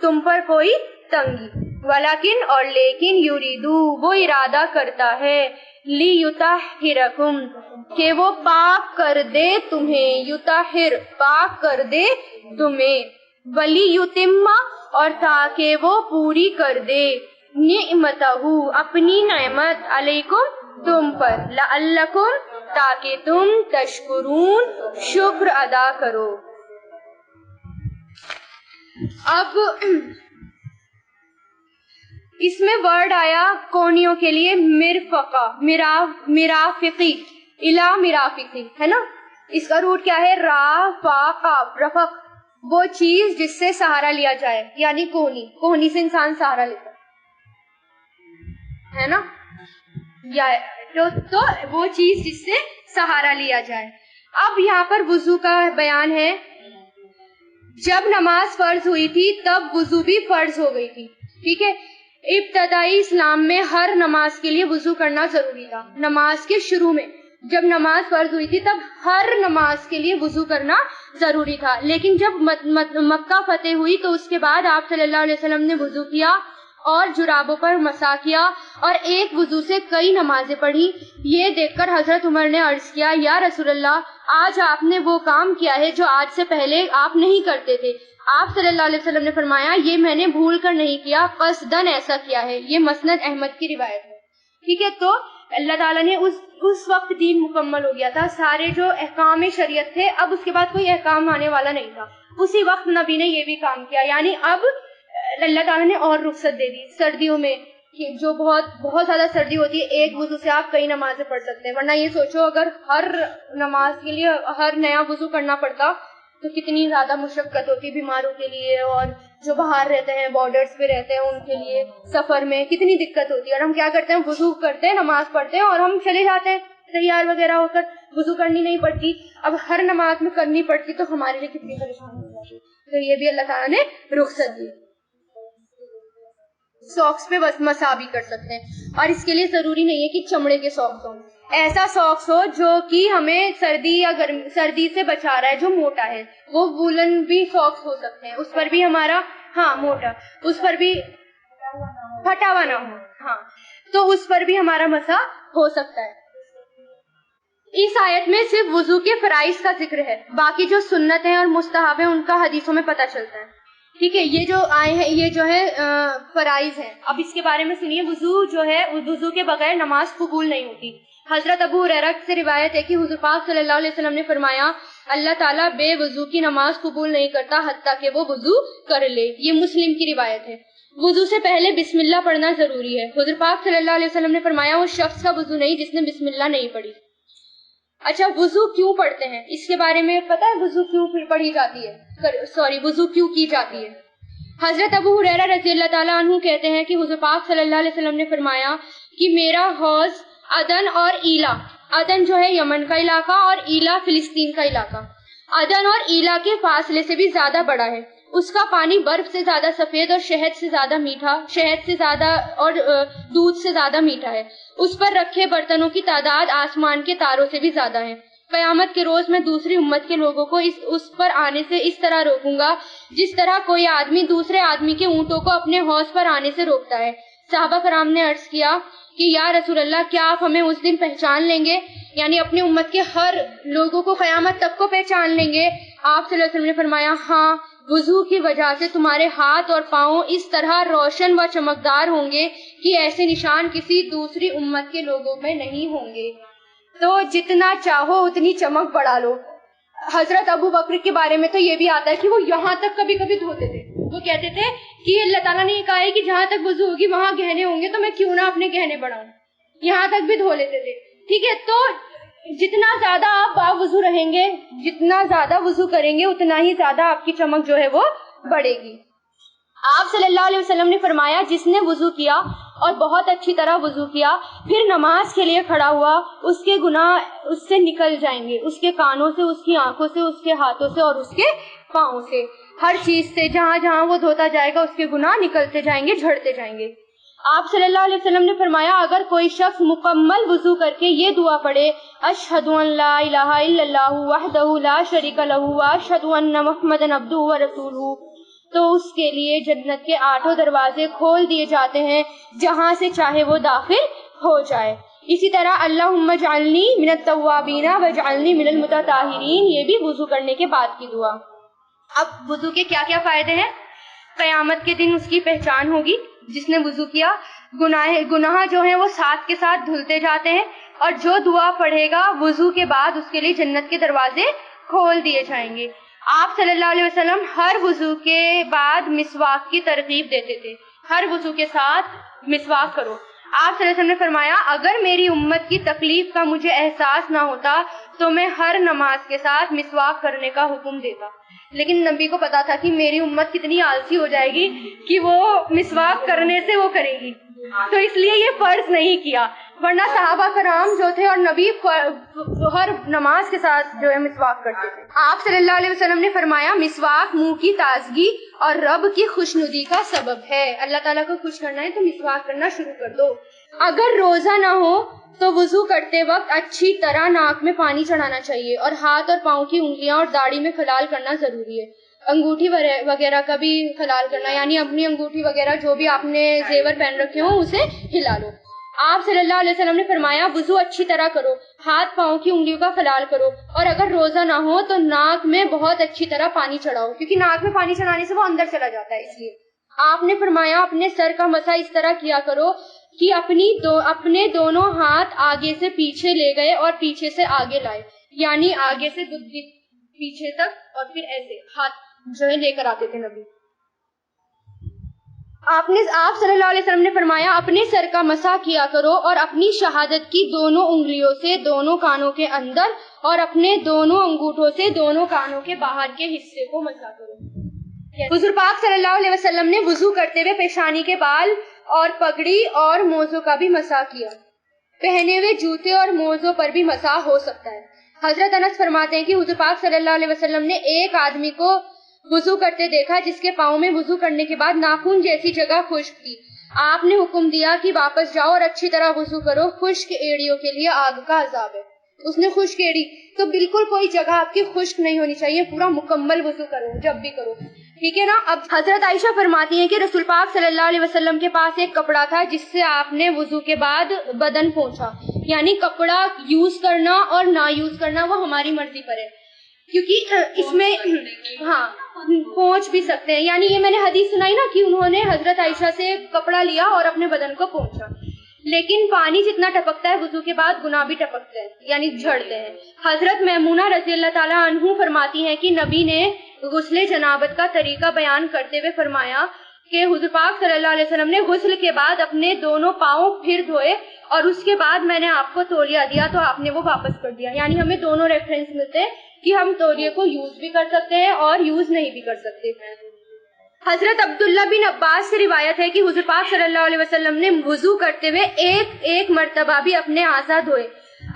[SPEAKER 1] تم پر کوئی تنگی، ولیکن اور لیکن، یریدو وہ ارادہ کرتا ہے، لیطہرکم کہ وہ پاک کر دے تمہیں، یطہر پاک کر دے تمہیں، ولیتم اور تاکہ وہ پوری کر دے، نعمتہ اپنی نعمت، علیکم تم پر، لعلکم تاکہ تم، تشکرون شکر ادا کرو۔ اب اس میں ورڈ آیا کونیوں کے لیے مرفقہ، مرافقی، الا مرافقی، ہے نا؟ اس کا روٹ کیا ہے؟ رافقہ، رفق، وہ چیز جس سے سہارا لیا جائے، یعنی کونی، کونی سے انسان سہارا لیتا ہے نا، یا تو وہ چیز جس سے سہارا لیا جائے۔ اب یہاں پر وضو کا بیان ہے۔ جب نماز فرض ہوئی تھی تب وضو بھی فرض ہو گئی تھی، ٹھیک ہے؟ ابتدائی اسلام میں ہر نماز کے لیے وضو کرنا ضروری تھا۔ نماز کے شروع میں جب نماز فرض ہوئی تھی تب ہر نماز کے لیے وضو کرنا ضروری تھا، لیکن جب مکہ فتح ہوئی تو اس کے بعد آپ صلی اللہ علیہ وسلم نے وضو کیا اور جرابوں پر مسح کیا اور ایک وضو سے کئی نمازیں پڑھی۔ یہ دیکھ کر حضرت عمر نے عرض کیا، یا رسول اللہ، آج آپ نے وہ کام کیا ہے جو آج سے پہلے آپ نہیں کرتے تھے۔ آپ صلی اللہ علیہ وسلم نے فرمایا، یہ میں نے بھول کر نہیں کیا، قصداً ایسا کیا ہے۔ یہ مسند احمد کی روایت ہے، ٹھیک ہے؟ تو اللہ تعالیٰ نے اس وقت دین مکمل ہو گیا تھا، سارے جو احکام شریعت تھے، اب اس کے بعد کوئی احکام آنے والا نہیں تھا۔ اسی وقت نبی نے یہ بھی کام کیا، یعنی اب اللہ تعالیٰ نے اور رخصت دے دی۔ سردیوں میں جو بہت زیادہ سردی ہوتی ہے، ایک وضو سے آپ کئی نمازیں پڑھ سکتے ہیں، ورنہ یہ سوچو اگر ہر نماز کے لیے ہر نیا وضو کرنا پڑتا تو کتنی زیادہ مشقت ہوتی بیماروں کے لیے، اور جو باہر رہتے ہیں، بارڈرز پہ رہتے ہیں، ان کے لیے سفر میں کتنی دقت ہوتی ہے۔ اور ہم کیا کرتے ہیں؟ وضو کرتے ہیں، نماز پڑھتے ہیں اور ہم چلے جاتے ہیں تیار وغیرہ ہو کر، وضو کرنی نہیں پڑتی۔ اب ہر نماز میں کرنی پڑتی تو ہمارے لیے کتنی پریشانی ہو جاتی۔ تو یہ بھی اللہ تعالیٰ نے رخصت دی۔ ساکس پہ بس مسح بھی کر سکتے ہیں، اور اس کے لیے ضروری نہیں ہے کہ چمڑے کے ساکس ہوں، ایسا ساکس ہو جو کہ ہمیں سردی یا سردی سے بچا رہا ہے، جو موٹا ہے۔ وہ وولن بھی ساکس ہو سکتے ہیں، اس پر بھی ہمارا موٹا، اس پر بھی پھٹا ہوا نہ ہو، تو اس پر بھی ہمارا مسح ہو سکتا ہے۔ اس آیت میں صرف وضو کے فرائض کا ذکر ہے، باقی جو سنت ہیں اور مستحب ہیں ان کا حدیثوں میں پتہ چلتا ہے، ٹھیک ہے؟ یہ جو آئے ہیں یہ جو ہے فرائض ہیں۔ اب اس کے بارے میں سنیے، وضو جو ہے، وضو کے بغیر نماز قبول نہیں ہوتی۔ حضرت ابو ہریرہ سے روایت ہے کہ حضور پاک صلی اللہ علیہ وسلم نے فرمایا، اللہ تعالیٰ بے وضو کی نماز قبول نہیں کرتا حتیٰ کہ وہ وضو کر لے۔ یہ مسلم کی روایت ہے۔ وضو سے پہلے بسم اللہ پڑھنا ضروری ہے۔ حضور پاک صلی اللہ علیہ وسلم نے فرمایا، وہ شخص کا وضو نہیں جس نے بسم اللہ نہیں پڑھی۔ اچھا، وضو کیوں پڑھتے ہیں اس کے بارے میں پتہ ہے؟ وضو کیوں پڑھی جاتی ہے، وضو کیوں کی جاتی ہے؟ حضرت ابو ہریرہ رضی اللہ تعالیٰ عنہ کہتے ہیں کہ حضور پاک صلی اللہ علیہ وسلم نے فرمایا کہ میرا حوض عدن اور ایلا، عدن جو ہے یمن کا علاقہ اور ایلا فلسطین کا علاقہ، عدن اور ایلا کے فاصلے سے بھی زیادہ بڑا ہے۔ اس کا پانی برف سے زیادہ سفید اور شہد سے زیادہ میٹھا، شہد سے زیادہ اور دودھ سے زیادہ میٹھا ہے۔ اس پر رکھے برتنوں کی تعداد آسمان کے تاروں سے بھی زیادہ ہے۔ قیامت کے روز میں دوسری امت کے لوگوں کو اس پر آنے سے اس طرح روکوں گا جس طرح کوئی آدمی دوسرے آدمی کے اونٹوں کو اپنے حوض پر آنے سے روکتا ہے۔ صحابہ کرام نے عرض کیا کہ یا رسول اللہ، کیا آپ ہمیں اس دن پہچان لیں گے؟ یعنی اپنی امت کے ہر لوگوں کو قیامت تک کو پہچان لیں گے؟ آپ صلی اللہ علیہ وسلم نے فرمایا، ہاں، وضو کی وجہ سے تمہارے ہاتھ اور پاؤں اس طرح روشن و چمکدار ہوں گے کہ ایسے نشان کسی دوسری امت کے لوگوں میں نہیں ہوں گے۔ تو جتنا چاہو اتنی چمک بڑھا لو۔ حضرت ابو بکر کے بارے میں تو یہ بھی آتا ہے کہ وہ یہاں تک کبھی کبھی دھوتے تھے۔ وہ کہتے تھے کہ اللہ تعالیٰ نے یہ کہا ہے کہ جہاں تک وضو ہوگی وہاں گہنے ہوں گے، تو میں کیوں نہ اپنے گہنے بڑھاؤں، یہاں تک بھی دھو لیتے تھے، ٹھیک ہے؟ تو جتنا زیادہ آپ باوضو رہیں گے، جتنا زیادہ وضو کریں گے، اتنا ہی زیادہ آپ کی چمک جو ہے وہ بڑھے گی۔ آپ صلی اللہ علیہ وسلم نے فرمایا، جس نے وضو کیا اور بہت اچھی طرح وضو کیا پھر نماز کے لیے کھڑا ہوا، اس کے گناہ اس سے نکل جائیں گے، اس کے کانوں سے، اس کی آنکھوں سے، اس کے ہاتھوں سے اور اس کے پاؤں سے، ہر چیز سے جہاں جہاں وہ دھوتا جائے گا اس کے گناہ نکلتے جائیں گے، جھڑتے جائیں گے۔ آپ صلی اللہ علیہ وسلم نے فرمایا، اگر کوئی شخص مکمل وضو کر کے یہ دعا پڑھے، اشہد ان لا الہ الا اللہ وحدہ لا شریک لہ واشہد ان محمدا عبدہ ورسولہ، تو اس کے لیے جنت کے 8 دروازے کھول دیے جاتے ہیں جہاں سے چاہے وہ داخل ہو جائے. اسی طرح اللہم اجعلنی من التوابین واجعلنی من المتطہرین، یہ بھی وضو کرنے کے بعد کی دعا. اب وضو کے کیا کیا فائدے ہیں؟ قیامت کے دن اس کی پہچان ہوگی جس نے وضو کیا. گناہ جو ہیں وہ ساتھ کے ساتھ دھلتے جاتے ہیں، اور جو دعا پڑھے گا وضو کے بعد اس کے لیے جنت کے دروازے کھول دیے جائیں گے. آپ صلی اللہ علیہ وسلم ہر وضو کے بعد مسواک کی ترغیب دیتے تھے. ہر وضو کے ساتھ مسواک کرو. آپ صلی اللہ علیہ وسلم نے فرمایا اگر میری امت کی تکلیف کا مجھے احساس نہ ہوتا تو میں ہر نماز کے ساتھ مسواک کرنے کا حکم دیتا. لیکن نبی کو پتا تھا کہ میری امت کتنی آلسی ہو جائے گی کہ وہ مسواک کرنے سے وہ کرے گی، تو اس لیے یہ فرض نہیں کیا. ورنہ صحابہ کرام جو تھے اور نبی ہر نماز کے ساتھ جو ہے مسواک کرتے تھے. آپ صلی اللہ علیہ وسلم نے فرمایا مسواک منہ کی تازگی اور رب کی خوشنودی کا سبب ہے. اللہ تعالیٰ کو خوش کرنا ہے تو مسواک کرنا شروع کر دو. اگر روزہ نہ ہو تو وضو کرتے وقت اچھی طرح ناک میں پانی چڑھانا چاہیے، اور ہاتھ اور پاؤں کی انگلیاں اور داڑھی میں خلال کرنا ضروری ہے. انگوٹھی وغیرہ کا بھی خلال کرنا، یعنی اپنی انگوٹھی وغیرہ جو بھی آپ نے زیور پہن رکھے ہوں اسے ہلا لو. آپ صلی اللہ علیہ وسلم نے فرمایا وضو اچھی طرح کرو، ہاتھ پاؤں کی انگلیوں کا خلال کرو، اور اگر روزہ نہ ہو تو ناک میں بہت اچھی طرح پانی چڑھاؤ، کیونکہ ناک میں پانی چڑھانے سے وہ اندر چلا جاتا ہے. اس لیے آپ نے فرمایا اپنے سر کا مسح اس طرح کیا کرو کہ اپنے دونوں ہاتھ آگے سے پیچھے لے گئے اور پیچھے سے آگے لائے، یعنی آگے سے پیچھے تک، اور پھر ایسے ہاتھ جو ہے لے کر آتے تھے نبی. آپ صلی اللہ علیہ وسلم نے فرمایا اپنے سر کا مسح کیا کرو اور اپنی شہادت کی دونوں انگلیوں سے دونوں کانوں کے اندر اور اپنے دونوں انگوٹھوں سے دونوں کانوں کے باہر کے حصے کو مسح کرو. حضور پاک صلی اللہ علیہ وسلم نے وضو کرتے ہوئے پیشانی کے بال اور پگڑی اور موزوں کا بھی مسح کیا. پہنے ہوئے جوتے اور موزوں پر بھی مسح ہو سکتا ہے. حضرت انس فرماتے ہیں کہ حضور پاک صلی اللہ علیہ وسلم نے ایک آدمی کو وضو کرتے دیکھا جس کے پاؤں میں وضو کرنے کے بعد ناخن جیسی جگہ خشک تھی. آپ نے حکم دیا کہ واپس جاؤ اور اچھی طرح وضو کرو، خشک ایڑیوں کے لیے آگ کا عذاب ہے. اس نے خشک ایڑی، تو بالکل کوئی جگہ آپ کی خشک نہیں ہونی چاہیے، پورا مکمل وضو کرو جب بھی کرو، ٹھیک ہے نا. اب حضرت عائشہ فرماتی ہیں کہ رسول پاک صلی اللہ علیہ وسلم کے پاس ایک کپڑا تھا جس سے آپ نے وضو کے بعد بدن پوچھا. یعنی کپڑا یوز کرنا اور نہ یوز کرنا وہ ہماری مرضی پر ہے، کیونکہ اس میں ہاں پہنچ بھی سکتے ہیں. یعنی یہ میں نے حدیث سنائی نا کہ انہوں نے حضرت عائشہ سے کپڑا لیا اور اپنے بدن کو پہنچا. لیکن پانی جتنا ٹپکتا ہے وضو کے بعد گناہ بھی ٹپکتے ہیں، یعنی جھڑتے ہیں. حضرت میمونہ رضی اللہ تعالیٰ عنہ فرماتی ہیں کہ نبی نے غسل جنابت کا طریقہ بیان کرتے ہوئے فرمایا کہ حضور پاک صلی اللہ علیہ وسلم نے غسل کے بعد اپنے دونوں پاؤں پھر دھوئے اور اس کے بعد میں نے آپ کو تولیہ دیا تو آپ نے وہ واپس کر دیا. یعنی ہمیں دونوں ریفرنس ملتے ہیں کہ ہم تولیے کو یوز بھی کر سکتے ہیں اور یوز نہیں بھی کر سکتے. حضرت عبداللہ بن عباس سے روایت ہے کہ حضور پاک صلی اللہ علیہ وسلم نے وضو کرتے ہوئے ایک مرتبہ بھی اپنے اعضاء دھوئے.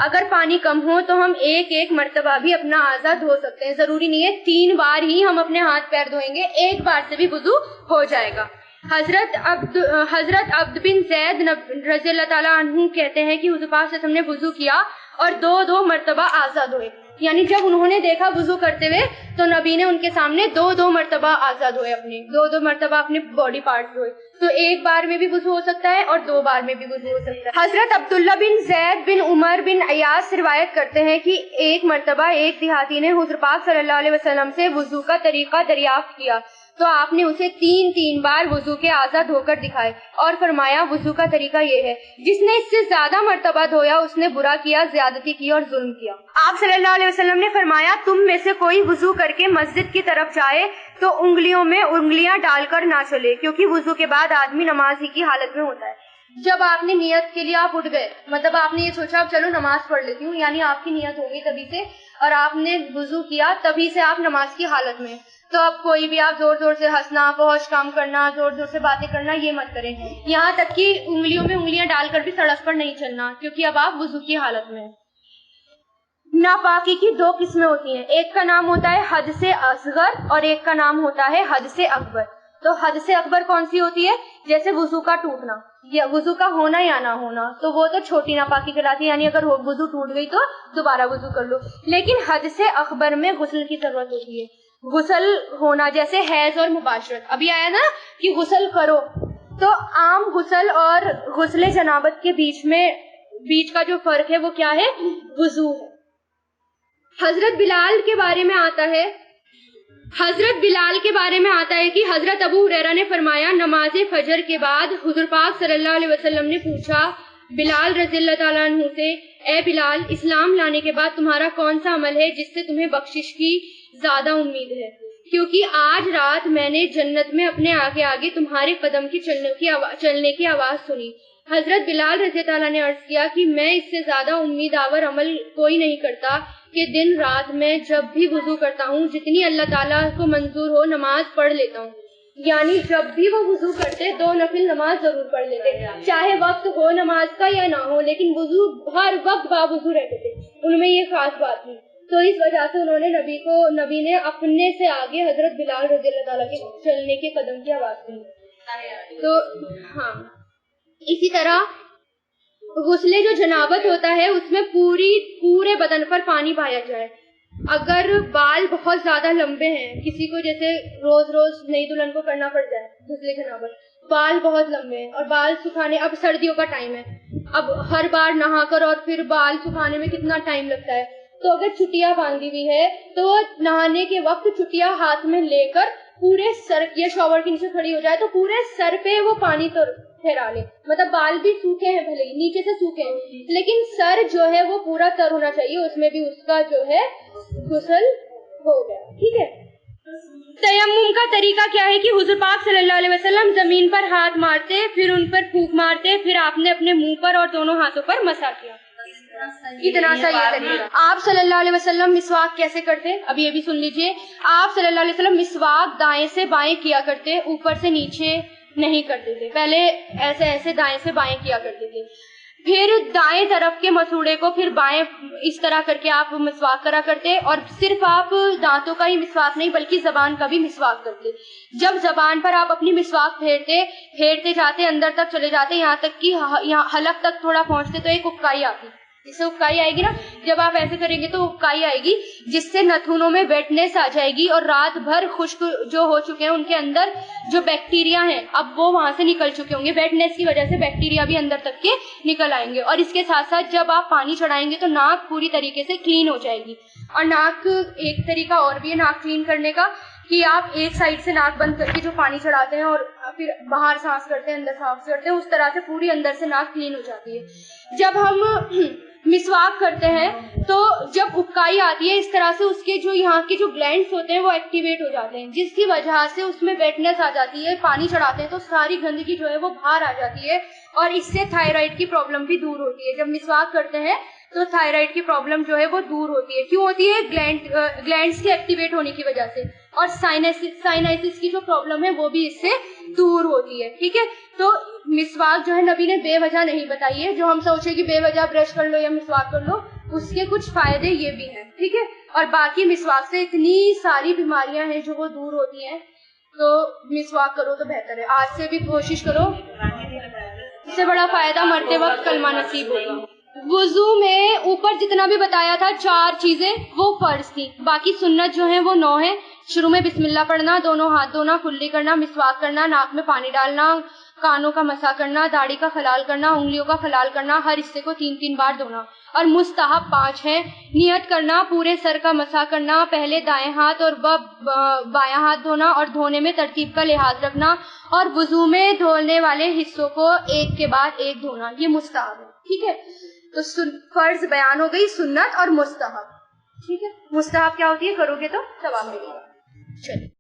[SPEAKER 1] اگر پانی کم ہو تو ہم ایک مرتبہ بھی اپنا اعضاء دھو سکتے ہیں. ضروری نہیں ہے 3 بار ہی ہم اپنے ہاتھ پیر دھوئیں گے، ایک بار سے بھی وضو ہو جائے گا. حضرت عبد بن زید رضی اللہ تعالیٰ عنہ کہتے ہیں کہ حضور پاک صلی اللہ علیہ وسلم نے وضو کیا اور 2 مرتبہ اعضاء دھوئے. یعنی جب انہوں نے دیکھا وضو کرتے ہوئے تو نبی نے ان کے سامنے 2 مرتبہ اعضاء دھوئے، اپنے 2 مرتبہ اپنے باڈی پارٹ دھوئے. تو ایک بار میں بھی وضو ہو سکتا ہے اور 2 بار میں بھی وضو ہو سکتا ہے. حضرت عبداللہ بن زید بن عمر بن ایاس روایت کرتے ہیں کہ ایک مرتبہ ایک دیہاتی نے حضور پاک صلی اللہ علیہ وسلم سے وضو کا طریقہ دریافت کیا تو آپ نے اسے 3 بار وضو کے اعضاء دھو کر دکھائے اور فرمایا وضو کا طریقہ یہ ہے، جس نے اس سے زیادہ مرتبہ دھویا اس نے برا کیا، زیادتی کی اور ظلم کیا. آپ صلی اللہ علیہ وسلم نے فرمایا تم میں سے کوئی وضو کر کے مسجد کی طرف جائے تو انگلیوں میں انگلیاں ڈال کر نہ چلے، کیونکہ وضو کے بعد آدمی نماز ہی کی حالت میں ہوتا ہے. جب آپ نے نیت کے لیے آپ اٹھ گئے، مطلب آپ نے یہ سوچا اب چلو نماز پڑھ لیتی ہوں، یعنی آپ کی نیت ہوگی تبھی سے اور آپ نے وضو کیا تبھی سے آپ نماز کی حالت میں. تو اب کوئی بھی آپ زور سے ہنسنا، فحش کام کرنا، زور سے باتیں کرنا یہ مت کریں. یہاں تک کہ انگلیوں میں انگلیاں ڈال کر بھی سڑک پر نہیں چلنا، کیونکہ اب آپ وضو کی حالت میں. ناپاکی کی 2 قسمیں ہوتی ہیں، ایک کا نام ہوتا ہے حد سے اصغر اور ایک کا نام ہوتا ہے حد سے اکبر. تو حد سے اکبر کون سی ہوتی ہے؟ جیسے وضو کا ٹوٹنا یا وضو کا ہونا یا نہ ہونا، تو وہ تو چھوٹی ناپاکی کہلاتی ہے، یعنی اگر وضو ٹوٹ گئی تو دوبارہ وضو کر لو. لیکن حد سے اکبر میں غسل کی ضرورت ہوتی ہے. غسل ہونا جیسے حیض اور مباشرت. ابھی آیا نا کہ غسل کرو, تو عام غسل اور غسل جنابت کے بیچ کا جو فرق ہے وہ کیا ہے؟ وضو ہے. حضرت بلال کے بارے میں آتا ہے کہ حضرت ابو ہریرہ نے فرمایا, نماز فجر کے بعد حضور پاک صلی اللہ علیہ وسلم نے پوچھا بلال رضی اللہ تعالیٰ عنہ سے, اے بلال, اسلام لانے کے بعد تمہارا کون سا عمل ہے جس سے تمہیں بخشش کی زیادہ امید ہے؟ کیونکہ آج رات میں نے جنت میں اپنے آگے آگے تمہارے قدم کی چلنے کی آواز سنی. حضرت بلال رضی اللہ تعالیٰ نے عرض کیا کہ میں اس سے زیادہ امید آور عمل کوئی نہیں کرتا کہ دن رات میں جب بھی وضو کرتا ہوں جتنی اللہ تعالیٰ کو منظور ہو نماز پڑھ لیتا ہوں. یعنی جب بھی وہ وضو کرتے 2 نفل نماز ضرور پڑھ لیتے, چاہے وقت ہو نماز کا یا نہ ہو, لیکن وضو ہر وقت باوضو رہتے تھے. ان میں یہ خاص بات تھی. تو اس وجہ سے انہوں نے نبی نے اپنے سے آگے حضرت بلال رضی اللہ تعالیٰ کے چلنے کے قدم کی آواز سنی. تو ہاں, اسی طرح غسل جو جنابت ہوتا ہے اس میں پورے بدن پر پانی بہایا جائے. اگر بال بہت زیادہ لمبے ہیں, کسی کو جیسے روز نئی دلہن کو کرنا پڑ جائے غسل جنابت, بال بہت لمبے ہیں اور بال سکھانے, اب سردیوں کا ٹائم ہے, اب ہر بار نہا کر اور پھر بال سکھانے میں کتنا ٹائم لگتا ہے. تو اگر چٹیا باندھی ہوئی ہے تو نہانے کے وقت چٹیا ہاتھ میں لے کر پورے سر, یا شاور کے نیچے کھڑی ہو جائے تو پورے سر پہ وہ پانی تو پھیلا لے. مطلب بال بھی سوکھے ہیں, بھلے ہی نیچے سے سوکھے ہیں, لیکن سر جو ہے وہ پورا تر ہونا چاہیے, اس میں بھی اس کا جو ہے غسل ہو گیا. ٹھیک ہے. تیمم کا طریقہ کیا ہے کہ حضور پاک صلی اللہ علیہ وسلم زمین پر ہاتھ مارتے, پھر ان پر پھونک مارتے, پھر آپ نے اپنے منہ پر اور دونوں ہاتھوں پر مسح کیا. اتنا سا یہ طریقہ. آپ صلی اللہ علیہ وسلم مسواک کیسے کرتے, اب یہ بھی سن لیجئے. آپ صلی اللہ علیہ وسلم مسواک دائیں سے بائیں کیا کرتے, اوپر سے نیچے نہیں کرتے تھے. پہلے ایسے دائیں سے بائیں کیا کرتے تھے, پھر دائیں طرف کے مسوڑے کو پھر بائیں اس طرح کر کے آپ مسواک کرا کرتے, اور صرف آپ دانتوں کا ہی مسواک نہیں بلکہ زبان کا بھی مسواک کرتے. جب زبان پر آپ اپنی مسواک پھیرتے جاتے, اندر تک چلے جاتے, یہاں تک کہ حلق تک تھوڑا پہنچتے تو ایک اکائی آتی. جس سے اکائی آئے گی نا, جب آپ ایسے کریں گے تو اکائی آئے گی, جس سے نتھنوں میں ویٹنس آ جائے گی, اور رات بھر خشک جو ہو چکے ہیں ان کے اندر جو بیکٹیریا ہیں اب وہ وہاں سے نکل چکے ہوں گے. ویٹنس کی وجہ سے بیکٹیریا بھی اندر تک کے نکل آئیں گے. اور اس کے ساتھ ساتھ جب آپ پانی چڑھائیں گے تو ناک پوری طریقے سے کلین ہو جائے گی. اور ناک, ایک طریقہ اور بھی ہے ناک کلین کرنے کا, کہ آپ ایک سائڈ سے ناک بند کر کے جو پانی چڑھاتے ہیں اور پھر باہر سانس کرتے ہیں, اندر سانس کرتے ہیں, اس طرح سے پوری اندر سے ناک کلین ہو جاتی ہے. جب ہم مسواک کرتے ہیں تو جب اکائی آتی ہے اس طرح سے اس کے جو یہاں کے جو گلینڈز ہوتے ہیں وہ ایکٹیویٹ ہو جاتے ہیں, جس کی وجہ سے اس میں ویٹنس آ جاتی ہے. پانی چڑھاتے ہیں تو ساری گندگی جو ہے وہ باہر آ جاتی ہے, اور اس سے تھائرائڈ کی پرابلم بھی دور ہوتی ہے. جب مسواک کرتے ہیں تو تھائرائڈ کی پرابلم جو ہے وہ دور ہوتی ہے. کیوں ہوتی ہے؟ گلینڈز کے ایکٹیویٹ ہونے کی وجہ سے. اور سائنائسس کی جو پرابلم ہے وہ بھی اس سے دور ہوتی ہے. ٹھیک ہے. تو مسواک جو ہے نبی نے بے وجہ نہیں بتائی ہے, جو ہم سوچے کہ بے وجہ برش کر لو یا مسواک کر لو, اس کے کچھ فائدے یہ بھی ہیں. ٹھیک ہے. اور باقی مسواک سے اتنی ساری بیماریاں ہیں جو وہ دور ہوتی ہیں, تو مسواک کرو تو بہتر ہے. آج سے بھی کوشش کرو, اس سے بڑا فائدہ مرتے وقت کلمہ نصیب ہوگا. وضو میں اوپر جتنا بھی بتایا تھا 4 چیزیں وہ فرض تھی, باقی سنت جو ہیں وہ 9 ہیں. شروع میں بسم اللہ پڑھنا, دونوں ہاتھ دھونا, کلی کرنا, مسواک کرنا, ناک میں پانی ڈالنا, کانوں کا مسح کرنا, داڑھی کا خلال کرنا, انگلیوں کا خلال کرنا, ہر حصے کو 3 بار دھونا. اور مستحب 5 ہیں. نیت کرنا, پورے سر کا مسح کرنا, پہلے دائیں ہاتھ اور بایاں ہاتھ دھونا, اور دھونے میں ترتیب کا لحاظ رکھنا, اور وضو میں دھونے والے حصوں کو ایک کے بعد ایک دھونا. یہ مستحب ہے. ٹھیک ہے. تو فرض بیان ہو گئی, سنت اور مستحب. ٹھیک ہے. مستحب کیا ہوتی ہے, کرو گے تو ثواب ملے گا. چلیے.